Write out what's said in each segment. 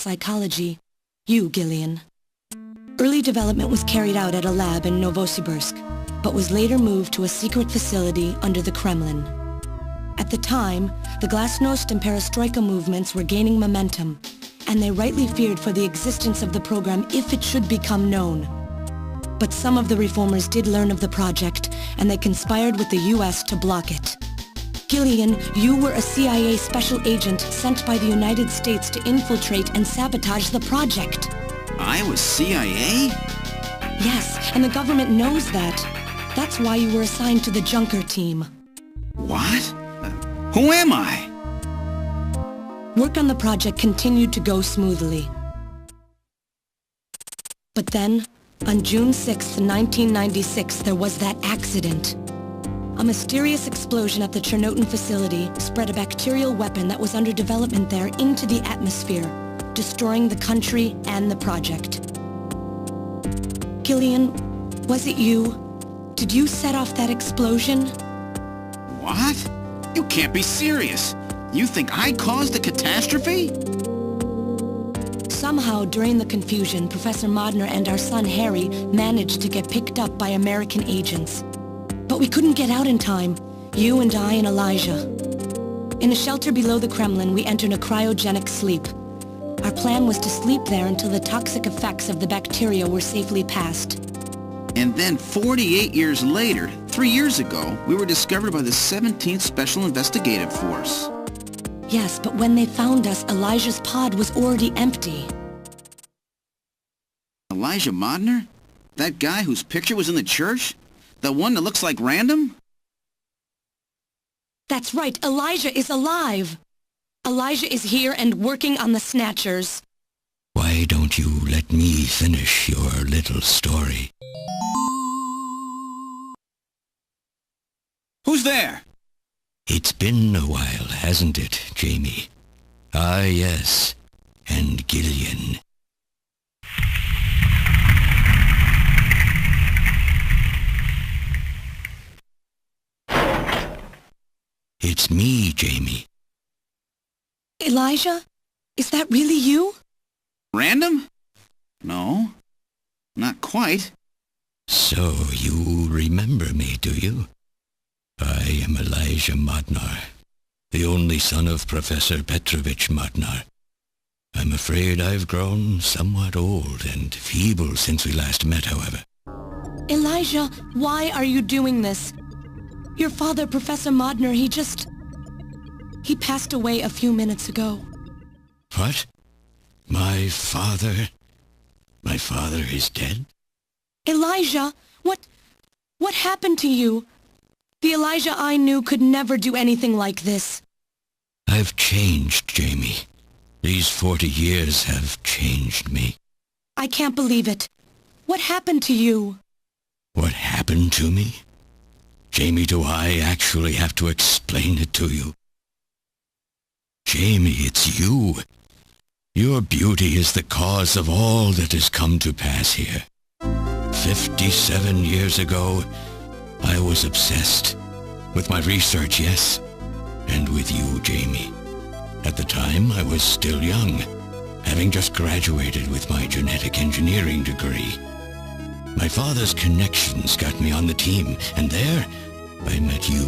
psychology, you, Gillian. Early development was carried out at a lab in Novosibirsk, but was later moved to a secret facility under the Kremlin. At the time, the Glasnost and Perestroika movements were gaining momentum, and they rightly feared for the existence of the program if it should become known. But some of the reformers did learn of the project, and they conspired with the US to block it. Gillian, you were a CIA special agent sent by the United States to infiltrate and sabotage the project. I was CIA? Yes, and the government knows that. That's why you were assigned to the Junker team. What? Who am I? Work on the project continued to go smoothly. But then, on June 6, 1996, there was that accident. A mysterious explosion at the Chernobyl facility spread a bacterial weapon that was under development there into the atmosphere, destroying the country and the project. Gillian, was it you? Did you set off that explosion? What? You can't be serious. You think I caused the catastrophe? Somehow, during the confusion, Professor Modner and our son Harry managed to get picked up by American agents. But we couldn't get out in time, you and I and Elijah. In a shelter below the Kremlin, we entered a cryogenic sleep. Our plan was to sleep there until the toxic effects of the bacteria were safely passed. And then 48 years later, 3 years ago, we were discovered by the 17th Special Investigative Force. Yes, but when they found us, Elijah's pod was already empty. Elijah Modner? That guy whose picture was in the church? The one that looks like Random? That's right, Elijah is alive! Elijah is here and working on the Snatchers. Why don't you let me finish your little story? Who's there? It's been a while, hasn't it, Jamie? Ah, yes. And Gillian. It's me, Jamie. Elijah? Is that really you? Random? No, not quite. So you remember me, do you? I am Elijah Modnar, the only son of Professor Petrovich Modnar. I'm afraid I've grown somewhat old and feeble since we last met, however. Elijah, why are you doing this? Your father, Professor Modnar, he passed away a few minutes ago. What? My father? My father is dead? Elijah, what happened to you? The Elijah I knew could never do anything like this. I've changed, Jamie. These 40 years have changed me. I can't believe it. What happened to you? What happened to me? Jamie, do I actually have to explain it to you? Jamie, it's you. Your beauty is the cause of all that has come to pass here. 57 years ago, I was obsessed. With my research, yes. And with you, Jamie. At the time, I was still young, having just graduated with my genetic engineering degree. My father's connections got me on the team, and there, I met you.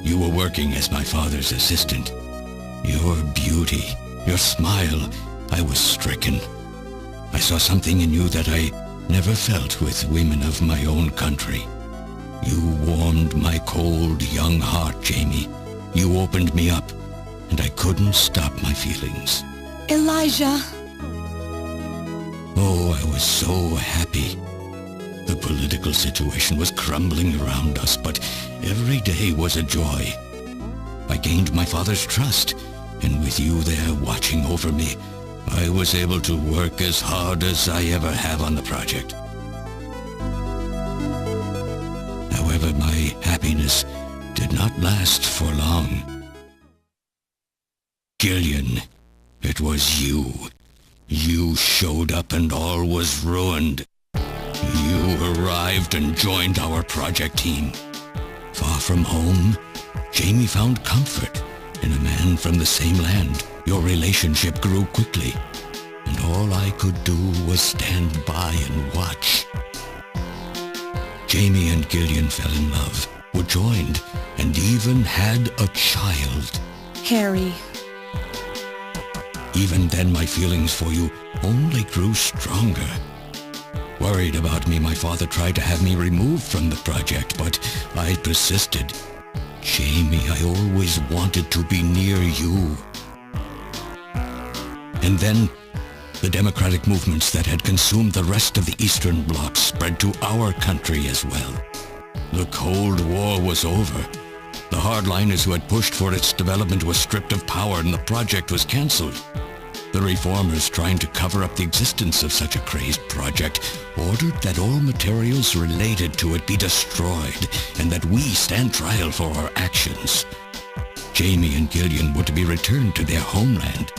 You were working as my father's assistant. Your beauty, your smile, I was stricken. I saw something in you that I never felt with women of my own country. You warmed my cold, young heart, Jamie. You opened me up, and I couldn't stop my feelings. Elijah! Oh, I was so happy. The political situation was crumbling around us, but every day was a joy. I gained my father's trust, and with you there watching over me, I was able to work as hard as I ever have on the project. However, my happiness did not last for long. Gillian, it was you. You showed up and all was ruined. You arrived and joined our project team. Far from home, Jamie found comfort in a man from the same land. Your relationship grew quickly. and all I could do was stand by and watch. Jamie and Gillian fell in love, were joined, and even had a child. Harry. Even then, my feelings for you only grew stronger. Worried about me, my father tried to have me removed from the project, but I persisted. Jamie, I always wanted to be near you. And then, the democratic movements that had consumed the rest of the Eastern Bloc spread to our country as well. The Cold War was over. The hardliners who had pushed for its development were stripped of power and the project was cancelled. The reformers, trying to cover up the existence of such a crazed project, ordered that all materials related to it be destroyed and that we stand trial for our actions. Jamie and Gillian were to be returned to their homeland.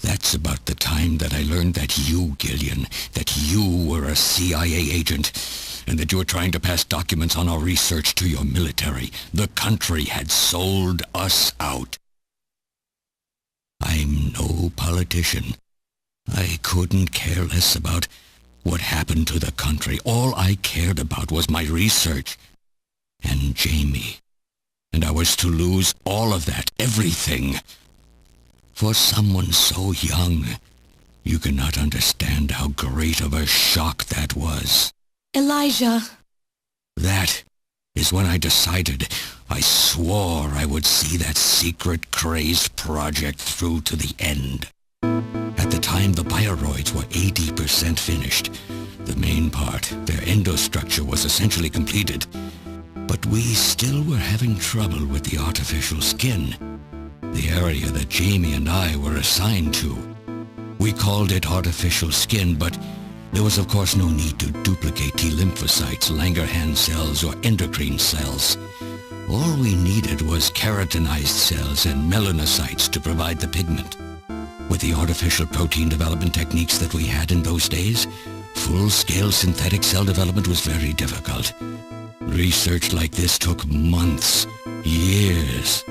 That's about the time that I learned that you, Gillian, that you were a CIA agent, and that you were trying to pass documents on our research to your military. The country had sold us out. I'm no politician. I couldn't care less about what happened to the country. All I cared about was my research and Jamie. And I was to lose all of that, everything. For someone so young, you cannot understand how great of a shock that was. Elijah. That is when I decided, I swore I would see that secret, crazed project through to the end. At the time, the bioroids were 80% finished. The main part, their endostructure, was essentially completed. But we still were having trouble with the artificial skin, the area that Jamie and I were assigned to. We called it artificial skin, but there was of course no need to duplicate T lymphocytes, Langerhans cells, or endocrine cells. All we needed was keratinized cells and melanocytes to provide the pigment. With the artificial protein development techniques that we had in those days, full-scale synthetic cell development was very difficult. Research like this took months, years.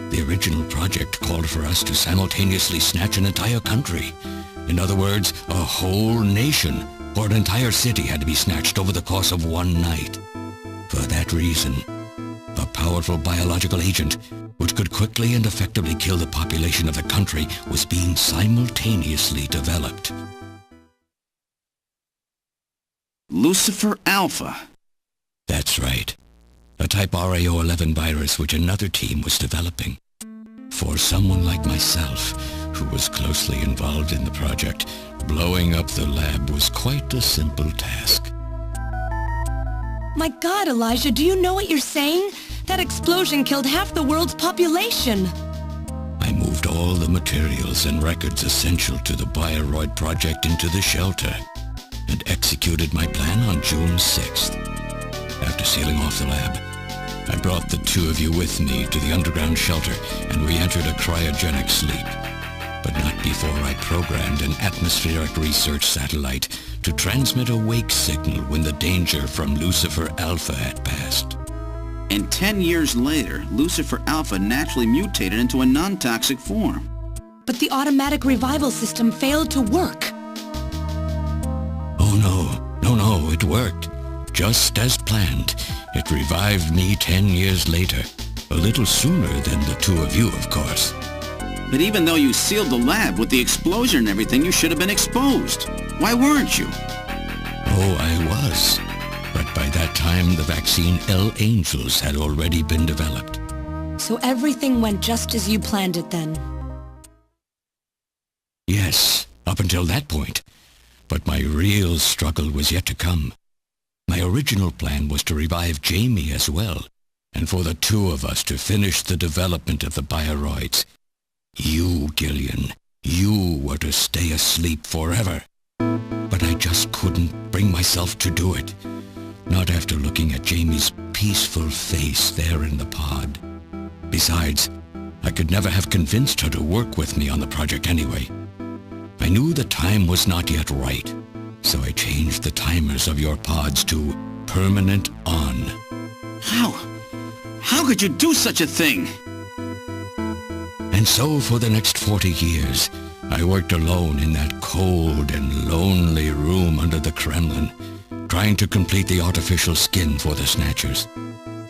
The original project called for us to simultaneously snatch an entire country. In other words, a whole nation, or an entire city, had to be snatched over the course of one night. For that reason, a powerful biological agent, which could quickly and effectively kill the population of the country, was being simultaneously developed. Lucifer Alpha. That's right. A type RAO11 virus which another team was developing. For someone like myself, who was closely involved in the project, blowing up the lab was quite a simple task. My God, Elijah, do you know what you're saying? That explosion killed half the world's population. I moved all the materials and records essential to the Bioroid project into the shelter and executed my plan on June 6th. After sealing off the lab, I brought the two of you with me to the underground shelter and we entered a cryogenic sleep. But not before I programmed an atmospheric research satellite to transmit a wake signal when the danger from Lucifer Alpha had passed. And 10 years later, Lucifer Alpha naturally mutated into a non-toxic form. But the automatic revival system failed to work. Oh no, it worked. Just as planned. It revived me 10 years later. A little sooner than the two of you, of course. But even though you sealed the lab with the explosion and everything, you should have been exposed. Why weren't you? Oh, I was. But by that time, the vaccine L-Angels had already been developed. So everything went just as you planned it then? Yes, up until that point. But my real struggle was yet to come. My original plan was to revive Jamie as well, and for the two of us to finish the development of the bioroids. You, Gillian, you were to stay asleep forever. But I just couldn't bring myself to do it. Not after looking at Jamie's peaceful face there in the pod. Besides, I could never have convinced her to work with me on the project anyway. I knew the time was not yet right, so I changed the timers of your pods to permanent on. How could you do such a thing? And so for the next 40 years, I worked alone in that cold and lonely room under the Kremlin, trying to complete the artificial skin for the Snatchers.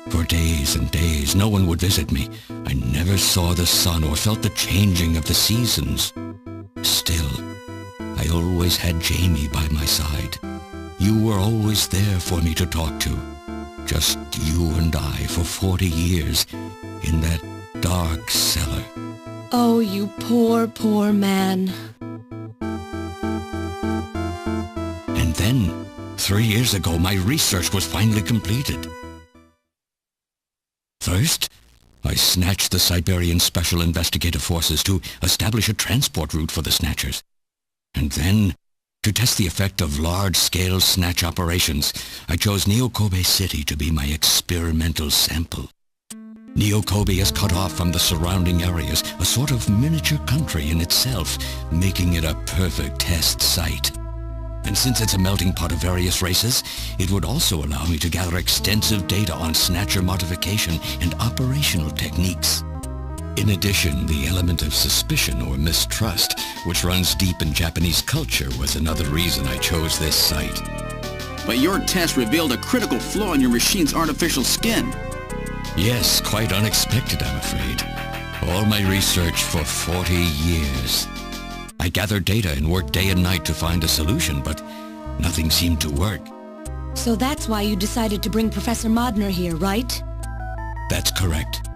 For days and days, no one would visit me. I never saw the sun or felt the changing of the seasons. Still, I always had Jamie by my side. You were always there for me to talk to. Just you and I for 40 years in that dark cellar. Oh, you poor, poor man. And then, 3 years ago, my research was finally completed. First, I snatched the Siberian Special Investigative Forces to establish a transport route for the Snatchers. And then, to test the effect of large-scale snatch operations, I chose Neokobe City to be my experimental sample. Neokobe is cut off from the surrounding areas, a sort of miniature country in itself, making it a perfect test site. And since it's a melting pot of various races, it would also allow me to gather extensive data on Snatcher modification and operational techniques. In addition, the element of suspicion or mistrust, which runs deep in Japanese culture, was another reason I chose this site. But your test revealed a critical flaw in your machine's artificial skin. Yes, quite unexpected, I'm afraid. All my research for 40 years. I gathered data and worked day and night to find a solution, but nothing seemed to work. So that's why you decided to bring Professor Modner here, right? That's correct.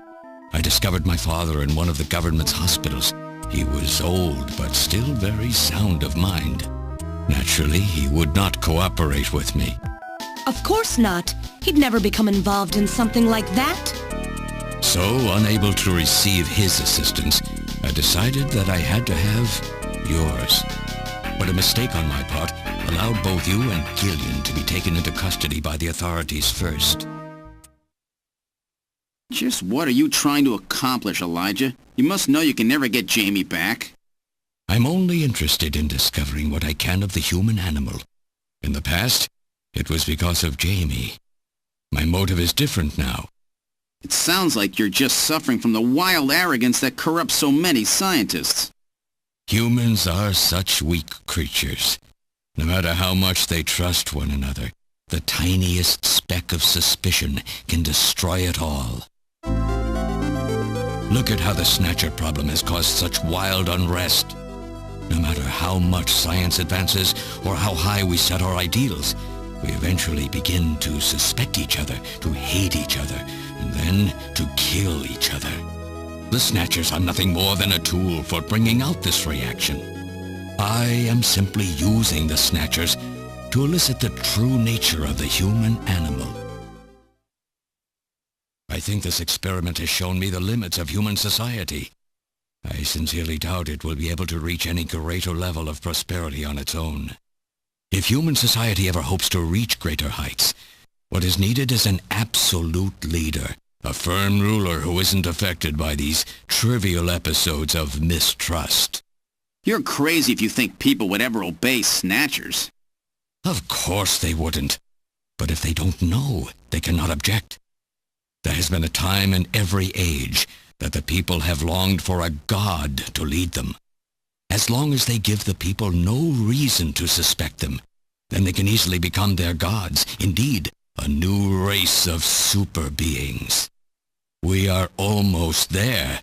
I discovered my father in one of the government's hospitals. He was old, but still very sound of mind. Naturally, he would not cooperate with me. Of course not. He'd never become involved in something like that. So, unable to receive his assistance, I decided that I had to have yours. But a mistake on my part allowed both you and Gillian to be taken into custody by the authorities first. Just what are you trying to accomplish, Elijah? You must know you can never get Jamie back. I'm only interested in discovering what I can of the human animal. In the past, it was because of Jamie. My motive is different now. It sounds like you're just suffering from the wild arrogance that corrupts so many scientists. Humans are such weak creatures. No matter how much they trust one another, the tiniest speck of suspicion can destroy it all. Look at how the Snatcher problem has caused such wild unrest. No matter how much science advances or how high we set our ideals, we eventually begin to suspect each other, to hate each other, and then to kill each other. The Snatchers are nothing more than a tool for bringing out this reaction. I am simply using the Snatchers to elicit the true nature of the human animal. I think this experiment has shown me the limits of human society. I sincerely doubt it will be able to reach any greater level of prosperity on its own. If human society ever hopes to reach greater heights, what is needed is an absolute leader, a firm ruler who isn't affected by these trivial episodes of mistrust. You're crazy if you think people would ever obey Snatchers. Of course they wouldn't. But if they don't know, they cannot object. There has been a time in every age that the people have longed for a god to lead them. As long as they give the people no reason to suspect them, then they can easily become their gods, indeed, a new race of super beings. We are almost there.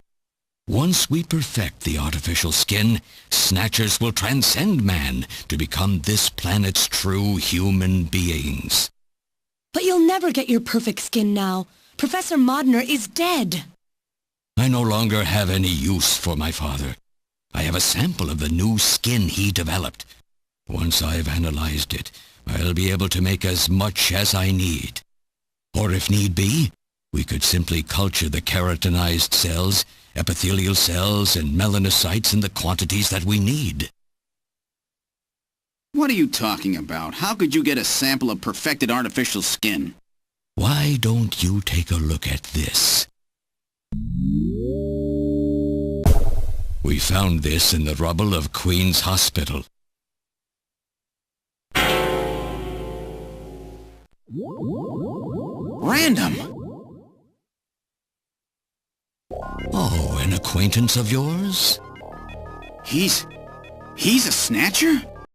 Once we perfect the artificial skin, Snatchers will transcend man to become this planet's true human beings. But you'll never get your perfect skin now. Professor Modner is dead. I no longer have any use for my father. I have a sample of the new skin he developed. Once I've analyzed it, I'll be able to make as much as I need. Or if need be, we could simply culture the keratinized cells, epithelial cells, and melanocytes in the quantities that we need. What are you talking about? How could you get a sample of perfected artificial skin? Why don't you take a look at this? We found this in the rubble of Queen's Hospital. Random! Oh, and a acquaintance of yours? He's a Snatcher?